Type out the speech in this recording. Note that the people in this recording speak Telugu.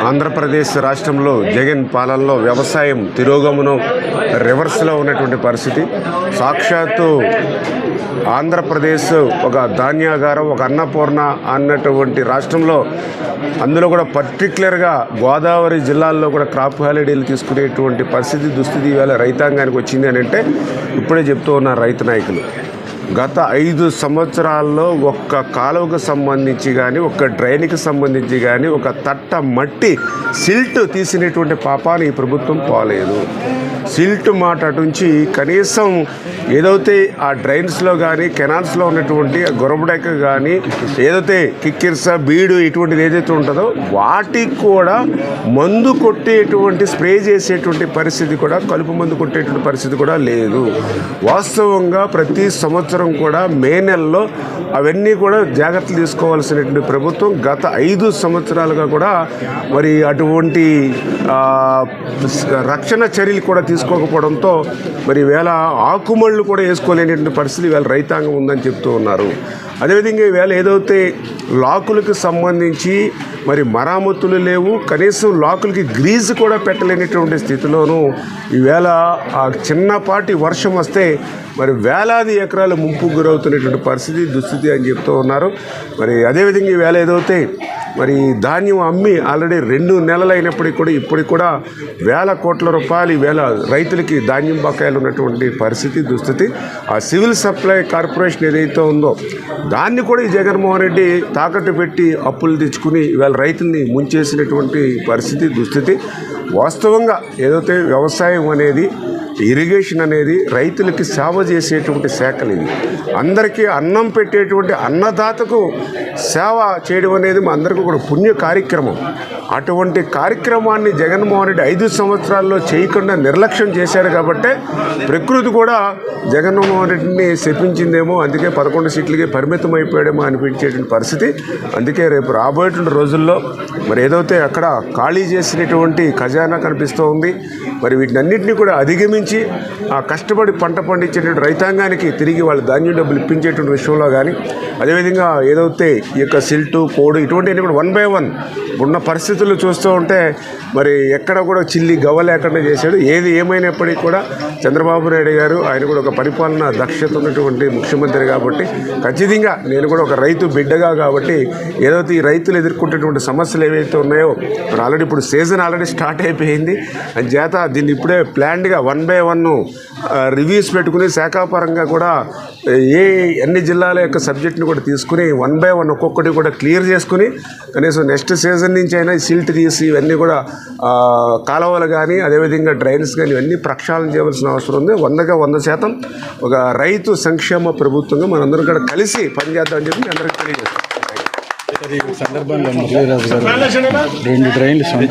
ఆంధ్రప్రదేశ్ రాష్ట్రంలో జగన్ పాలనలో వ్యవసాయం తిరోగమనం రివర్స్లో ఉన్నటువంటి పరిస్థితి. సాక్షాత్తు ఆంధ్రప్రదేశ్ ఒక ధాన్యాగారం, ఒక అన్నపూర్ణ అన్నటువంటి రాష్ట్రంలో, అందులో కూడా పర్టికులర్గా గోదావరి జిల్లాల్లో కూడా క్రాప్ హాలిడేలు తీసుకునేటువంటి పరిస్థితి దుస్థితి ఇవాళ రైతాంగానికి వచ్చింది అని అంటే ఇప్పుడే చెప్తూ ఉన్నారు రైతు నాయకులు. గత 5 సంవత్సరాల్లో ఒక్క కాలువకు సంబంధించి కానీ, ఒక్క డ్రైన్కి సంబంధించి కానీ, ఒక తట్ట మట్టి సిల్ట్ తీసినటువంటి పాపాన్ని ఈ ప్రభుత్వం పోలేదు. సిల్ట్ మాట అటుంచి కనీసం ఏదైతే ఆ డ్రైన్స్లో కానీ, కెనాల్స్లో ఉన్నటువంటి గొరబడెక్క కానీ, ఏదైతే కిక్కిర్స బీడు ఇటువంటిది ఏదైతే ఉంటుందో వాటికి కూడా మందు కొట్టేటువంటి స్ప్రే చేసేటువంటి పరిస్థితి కూడా, కలుపు మందు కొట్టేటువంటి పరిస్థితి కూడా లేదు. వాస్తవంగా ప్రతి సంవత్సరం కూడా మే నెలలో అవన్నీ కూడా జాగ్రత్తలు తీసుకోవాల్సినటువంటి ప్రభుత్వం గత 5 సంవత్సరాలుగా కూడా మరి అటువంటి రక్షణ చర్యలు కూడా తీసుకోకపోవడంతో మరి వేళ ఆకుమళ్ళు కూడా వేసుకోలేనటువంటి పరిస్థితి వేళ రైతాంగం ఉందని చెప్తూ ఉన్నారు. అదేవిధంగా ఈవేళ ఏదైతే లాకులకు సంబంధించి మరి మరామతులు లేవు, కనీసం లాకులకి గ్రీజు కూడా పెట్టలేనటువంటి స్థితిలోనూ ఈవేళ ఆ చిన్నపాటి వర్షం వస్తే మరి వేలాది ఎకరాలు ముంపుకు గురవుతున్నటువంటి పరిస్థితి దుస్థితి అని చెప్తూ ఉన్నారు. మరి అదేవిధంగా ఈవేళ ఏదైతే మరి ధాన్యం అమ్మి ఆల్రెడీ 2 నెలలు అయినప్పటికీ కూడా ఇప్పటికి కూడా వేల కోట్ల రూపాయలు ఈవేళ రైతులకి ధాన్యం బకాయిలు ఉన్నటువంటి పరిస్థితి దుస్థితి. ఆ సివిల్ సప్లై కార్పొరేషన్ ఏదైతే ఉందో దాన్ని కూడా ఈ జగన్మోహన్ రెడ్డి తాకట్టు పెట్టి అప్పులు తెచ్చుకుని ఇవాళ రైతుల్ని ముంచేసినటువంటి పరిస్థితి దుస్థితి. వాస్తవంగా ఏదైతే వ్యవసాయం అనేది, ఇరిగేషన్ అనేది రైతులకి సేవ చేసేటువంటి శాఖలు ఇవి. అందరికీ అన్నం పెట్టేటువంటి అన్నదాతకు సేవ చేయడం అనేది మా అందరికీ కూడా పుణ్య కార్యక్రమం. అటువంటి కార్యక్రమాన్ని జగన్మోహన్ రెడ్డి 5 సంవత్సరాల్లో చేయకుండా నిర్లక్ష్యం చేశాడు కాబట్టి ప్రకృతి కూడా జగన్మోహన్ రెడ్డిని శపించిందేమో, అందుకే 11 సీట్లకి పరిమితం అయిపోయాడేమో అనిపించేటువంటి పరిస్థితి. అందుకే రేపు రాబోయేటువంటి రోజుల్లో మరి ఏదైతే అక్కడ ఖాళీ చేసినటువంటి ఖజానా కనిపిస్తూ ఉంది, మరి వీటినన్నింటినీ కూడా అధిగమించి ఆ కష్టపడి పంట పండించేటువంటి రైతాంగానికి తిరిగి వాళ్ళ ధాన్యం డబ్బులు ఇప్పించేటువంటి విషయంలో కానీ, అదేవిధంగా ఏదైతే ఈ యొక్క సిల్టు కోడు ఇటువంటివన్నీ కూడా 1 by 1 ఉన్న పరిస్థితులు చూస్తూ ఉంటే మరి ఎక్కడ కూడా చిల్లి గవ్వ లేకుండా చేశాడు. ఏది ఏమైనప్పటికీ కూడా చంద్రబాబు నాయుడు గారు ఆయన కూడా ఒక పరిపాలన దక్షత ఉన్నటువంటి ముఖ్యమంత్రి కాబట్టి, ఖచ్చితంగా నేను కూడా ఒక రైతు బిడ్డగా కాబట్టి ఏదైతే ఈ రైతులు ఎదుర్కొంటున్నటువంటి సమస్యలు ఏవైతే ఉన్నాయో మరి ఆల్రెడీ ఇప్పుడు సీజన్ ఆల్రెడీ స్టార్ట్ అయిపోయింది. అని చేత దీన్ని ఇప్పుడే ప్లాన్డ్గా 1 by 1 రివ్యూస్ పెట్టుకుని శాఖాపరంగా కూడా అన్ని జిల్లాల యొక్క సబ్జెక్ట్ని కూడా తీసుకుని 1 by 1 ఒక్కొక్కటి కూడా క్లియర్ చేసుకుని కనీసం నెక్స్ట్ సీజన్ నుంచి అయినా సిల్ట్ తీసి ఇవన్నీ కూడా కాలువలు కానీ, అదేవిధంగా డ్రైన్స్ కానీ ఇవన్నీ ప్రక్షాళన చేయవలసిన అవసరం ఉంది. 100% ఒక రైతు సంక్షేమ ప్రభుత్వంగా మనందరం కూడా కలిసి పనిచేద్దామని చెప్పి అందరికీ తెలియజేస్తాం. ఈ సందర్భంలో మురళీరాజు గారు 2 ట్రైన్లు